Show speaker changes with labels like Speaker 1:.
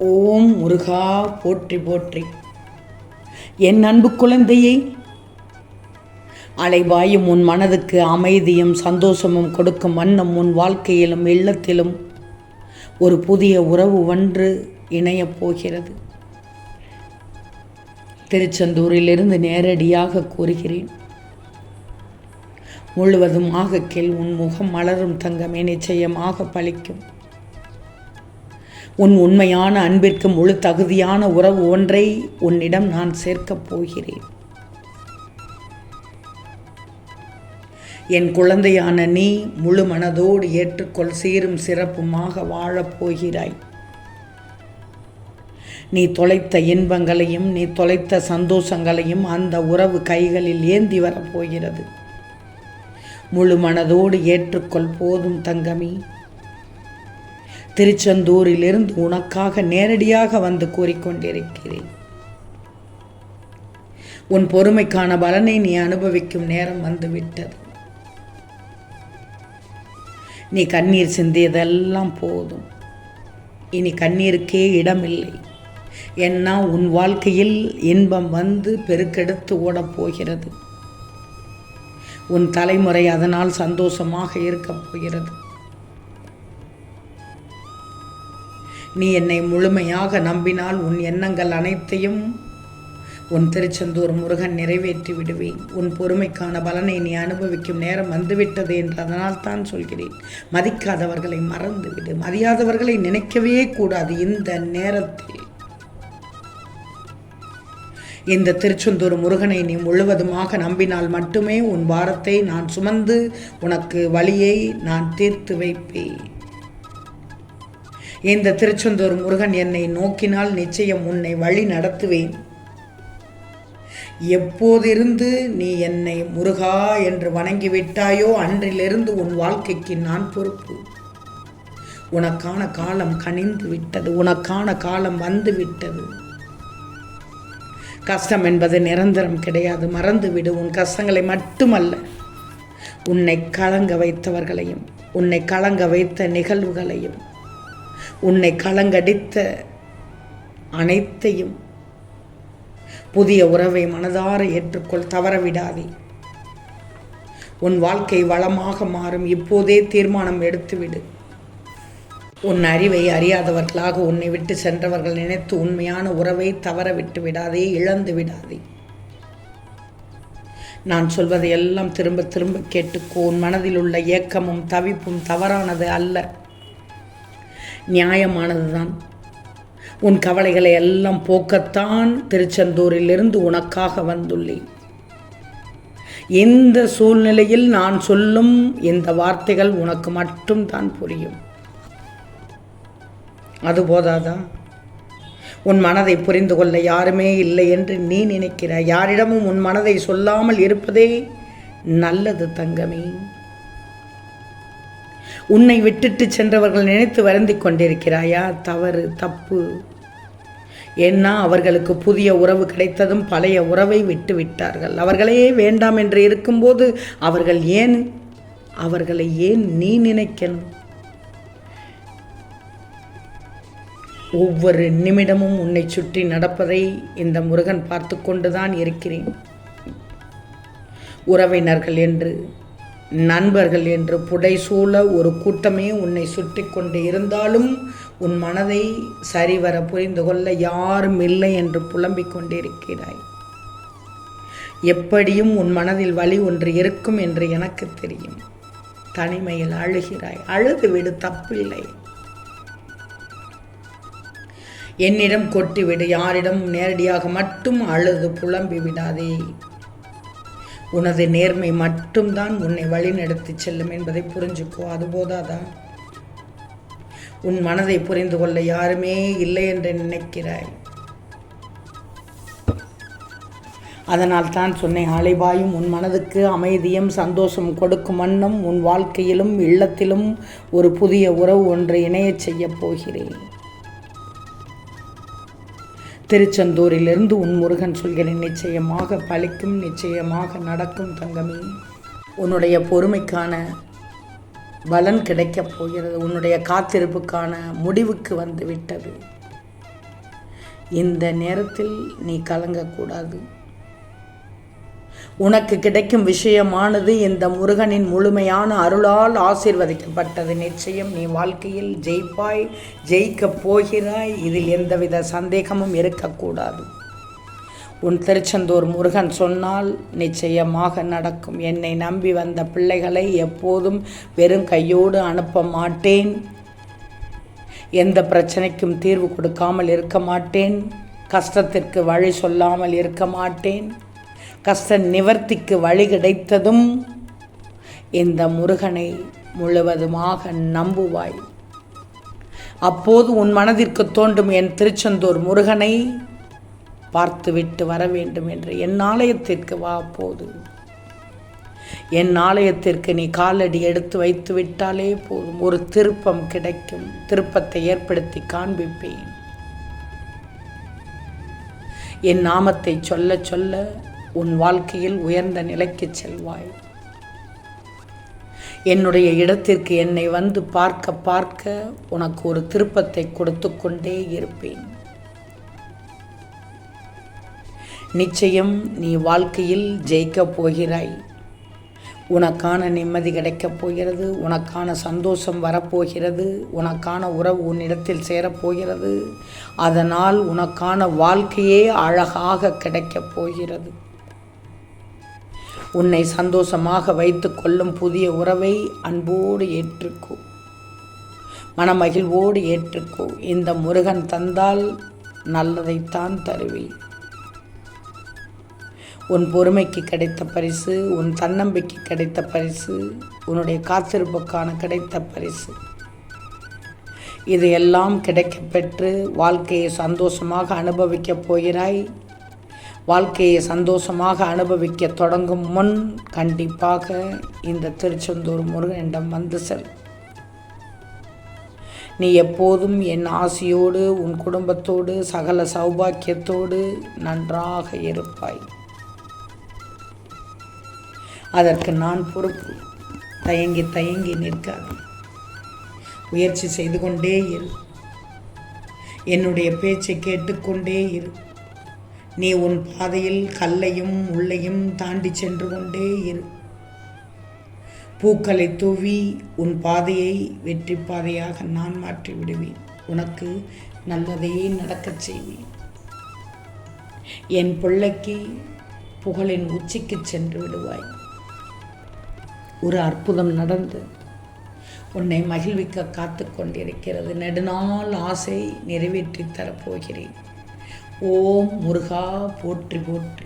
Speaker 1: ஓம் முருகா போற்றி போற்றி. என் அன்பு குழந்தையை, அலைவாயும் உன் மனதுக்கு அமைதியும் சந்தோஷமும் கொடுக்கும் வண்ணம் உன் வாழ்க்கையிலும் இல்லத்திலும் ஒரு புதிய உறவு ஒன்று இணையப் போகிறது. திருச்செந்தூரிலிருந்து நேரடியாக கூறுகிறேன். முழுவதுமாக கேள். உன் முகம் மலரும் தங்கமே, நிச்சயமாக பலிக்கும். உன் உண்மையான அன்பிற்கு முழு தகுதியான உறவு ஒன்றை உன்னிடம் நான் சேர்க்கப் போகிறேன். என் குழந்தையான நீ முழு மனதோடு ஏற்றுக்கொள். சீரும் சிறப்புமாக வாழப் போகிறாய். நீ தொலைத்த இன்பங்களையும் நீ தொலைத்த சந்தோஷங்களையும் அந்த உறவு கைகளில் ஏந்தி வரப்போகிறது. முழு மனதோடு ஏற்றுக்கொள். போதும் தங்கமி. திருச்செந்தூரிலிருந்து உனக்காக நேரடியாக வந்து கூறிக்கொண்டிருக்கிறேன். உன் பொறுமைக்கான பலனை நீ அனுபவிக்கும் நேரம் வந்துவிட்டது. நீ கண்ணீர் சிந்தியதெல்லாம் போதும். இனி கண்ணீருக்கே இடமில்லை. ஏன்னா உன் வாழ்க்கையில் இன்பம் வந்து பெருக்கெடுத்து ஓடப்போகிறது. உன் தலைமுறை அதனால் சந்தோஷமாக இருக்கப் போகிறது. நீ என்னை முழுமையாக நம்பினால் உன் எண்ணங்கள் அனைத்தையும் உன் திருச்செந்தூர் முருகன் நிறைவேற்றி விடுவேன். உன் பொறுமைக்கான பலனை நீ அனுபவிக்கும் நேரம் வந்துவிட்டது என்று அதனால் தான் சொல்கிறேன். மதிக்காதவர்களை மறந்துவிடு. மதியாதவர்களை நினைக்கவே கூடாது. இந்த நேரத்தில் இந்த திருச்செந்தூர் முருகனை நீ முழுவதுமாக நம்பினால் மட்டுமே உன் பாரத்தை நான் சுமந்து உனக்கு வழியை நான் தீர்த்து வைப்பேன். இந்த திருச்செந்தூர் முருகன் என்னை நோக்கினால் நிச்சயம் உன்னை வழி நடத்துவேன். எப்போதிருந்து நீ என்னை முருகா என்று வணங்கிவிட்டாயோ அன்றிலிருந்து உன் வாழ்க்கைக்கு நான் பொறுப்பு. உனக்கான காலம் கனிந்து விட்டது. உனக்கான காலம் வந்து விட்டது. கஷ்டம் என்பது நிரந்தரம் கிடையாது. மறந்துவிடு. உன் கஷ்டங்களை மட்டுமல்ல, உன்னை கலங்க வைத்தவர்களையும் உன்னை கலங்க வைத்த நிகழ்வுகளையும் உன்னை கலங்கடித்த அனைத்தையும் புதிய உறவை மனதார ஏற்றுக்கொள். தவறவிடாதே. உன் வாழ்க்கை வளமாக மாறும். இப்போதே தீர்மானம் எடுத்துவிடு. உன் அறிவை அறியாதவர்களாக உன்னை விட்டு சென்றவர்கள் நினைத்து உண்மையான உறவை தவற விட்டு விடாதே, இழந்து விடாதே. நான் சொல்வதை எல்லாம் திரும்ப திரும்ப கேட்டுக்கோ. உன் மனதில் உள்ள ஏக்கமும் தவிப்பும் தவறானது அல்ல, நியாயமானதுதான். உன் கவலைகளை எல்லாம் போக்கத்தான் திருச்செந்தூரிலிருந்து உனக்காக வந்துள்ளேன். இந்த சூழ்நிலையில் நான் சொல்லும் இந்த வார்த்தைகள் உனக்கு மட்டும்தான் புரியும். அது போதாதா? உன் மனதை புரிந்து கொள்ள யாருமே இல்லை என்று நீ நினைக்கிறாய். யாரிடமும் உன் மனதை சொல்லாமல் இருப்பதே நல்லது தங்கமே. உன்னை விட்டுட்டு சென்றவர்கள் நினைத்து வருந்திக் கொண்டிருக்கிறாயா? தவறு, தப்பு. ஏன்னா அவர்களுக்கு புதிய உறவு கிடைத்ததும் பழைய உறவை விட்டு விட்டார்கள். அவர்களே வேண்டாம் என்று இருக்கும்போது அவர்களை ஏன் நீ நினைக்கணும்? ஒவ்வொரு நிமிடமும் உன்னை சுற்றி நடப்பதை இந்த முருகன் பார்த்து கொண்டுதான் இருக்கிறேன். உறவினர்கள் என்று, நண்பர்கள் என்று புடைசூழ ஒரு கூட்டமே உன்னை சுற்றி கொண்டு இருந்தாலும் உன் மனதை சரிவர புரிந்து கொள்ள யாரும் இல்லை என்று புலம்பிக் கொண்டிருக்கிறாய். எப்படியும் உன் மனதில் வலி ஒன்று இருக்கும் என்று எனக்கு தெரியும். தனிமையில் அழுகிறாய். அழுது விடு, தப்பில்லை. என்னிடம் கொட்டிவிடு. யாரிடம் நேரடியாக மட்டும் அழுது புலம்பி விடாதே. உனது நேர்மை மட்டும்தான் உன்னை வழிநடத்தி செல்லும் என்பதை புரிஞ்சுக்கோ. அது போதாதா? உன் மனதை புரிந்து கொள்ள யாருமே இல்லை என்று நினைக்கிறாய். அதனால் தான் சொன்னேன், அலைபாயும் உன் மனதுக்கு அமைதியும் சந்தோஷம் கொடுக்கும் வண்ணம் உன் வாழ்க்கையிலும் இல்லத்திலும் ஒரு புதிய உறவு ஒன்றை இணையச் செய்யப் போகிறேன். திருச்செந்தூரிலிருந்து உன் முருகன் சொல்கிறேன், நிச்சயமாக பலிக்கும், நிச்சயமாக நடக்கும் தங்கமே. உன்னுடைய பொறுமைக்கான பலன் கிடைக்கப் போகிறது. உன்னுடைய காத்திருப்புக்கான முடிவுக்கு வந்து விட்டது. இந்த நேரத்தில் நீ கலங்கக்கூடாது. உனக்கு கிடைக்கும் விஷயமானது இந்த முருகனின் முழுமையான அருளால் ஆசீர்வதிக்கப்பட்டது. நிச்சயம் நீ வாழ்க்கையில் ஜெயிப்பாய், ஜெயிக்கப் போகிறாய். இதில் எந்தவித சந்தேகமும் இருக்கக்கூடாது. உன் திருச்செந்தூர் முருகன் சொன்னால் நிச்சயமாக நடக்கும். என்னை நம்பி வந்த பிள்ளைகளை எப்போதும் வெறும் கையோடு அனுப்ப மாட்டேன். எந்த பிரச்சனைக்கும் தீர்வு கொடுக்காமல் இருக்க மாட்டேன். கஷ்டத்திற்கு வழி சொல்லாமல் இருக்க மாட்டேன். கஷ்ட நிவர்த்திக்கு வழி கிடைத்ததும் இந்த முருகனை முழுவதுமாக நம்புவாய். அப்போது உன் மனதிற்கு தோன்றும், என் திருச்செந்தூர் முருகனை பார்த்துவிட்டு வர வேண்டும் என்று. என் ஆலயத்திற்கு வா. அப்போது என் ஆலயத்திற்கு நீ காலடி எடுத்து வைத்து விட்டாலே போதும், ஒரு திருப்பம் கிடைக்கும். திருப்பத்தை ஏற்படுத்தி காண்பிப்பேன். என் நாமத்தை சொல்ல சொல்ல உன் வாழ்க்கையில் உயர்ந்த நிலைக்கு செல்வாய். என்னுடைய இடத்திற்கு என்னை வந்து பார்க்க பார்க்க உனக்கு ஒரு திருப்பத்தை கொடுத்து கொண்டே இருப்பேன். நிச்சயம் நீ வாழ்க்கையில் ஜெயிக்கப் போகிறாய். உனக்கான நிம்மதி கிடைக்கப் போகிறது. உனக்கான சந்தோஷம் வரப்போகிறது. உனக்கான உறவு உன்னிடத்தில் சேரப்போகிறது. அதனால் உனக்கான வாழ்க்கையே அழகாக கிடைக்கப் போகிறது. உன்னை சந்தோஷமாக வைத்து கொள்ளும் புதிய உறவை அன்போடு ஏற்றுக்கோ, மனமகிழ்வோடு ஏற்றுக்கோ. இந்த முருகன் தந்தால் நல்லதைத்தான் தருவேன். உன் பொறுமைக்கு கிடைத்த பரிசு, உன் தன்னம்பிக்கை கிடைத்த பரிசு, உன்னுடைய காத்திருப்புக்கான கிடைத்த பரிசு, இதையெல்லாம் கிடைக்கப் பெற்று வாழ்க்கையை சந்தோஷமாக அனுபவிக்கப் போகிறாய். வாழ்க்கையை சந்தோஷமாக அனுபவிக்க தொடங்கும் முன் கண்டிப்பாக இந்த திருச்செந்தூர் முருகனிடம் வந்து செல். நீ எப்போதும் என் ஆசியோடு உன் குடும்பத்தோடு சகல சௌபாக்கியத்தோடு நன்றாக இருப்பாய். அதற்கு நான் பொறுப்பு. தயங்கி தயங்கி நிற்காது. முயற்சி செய்து கொண்டே இரு. என்னுடைய பேச்சை கேட்டுக்கொண்டே இரு. நீ உன் பாதையில் கல்லையும் முள்ளையும் தாண்டி சென்று கொண்டே இரு. பூக்களை தூவி உன் பாதையை வெற்றி பாதையாக நான் மாற்றி விடுவேன். உனக்கு நல்லதையே நடக்கச் செய்வேன். என் பிள்ளைக்கு புகழின் உச்சிக்கு சென்று விடுவாய். ஒரு அற்புதம் நடந்து உன்னை மகிழ்விக்க காத்து கொண்டிருக்கிறது. நெடுநாள் ஆசை நிறைவேற்றி தரப்போகிறேன். ஓம் முருகா போற்றி போற்றி.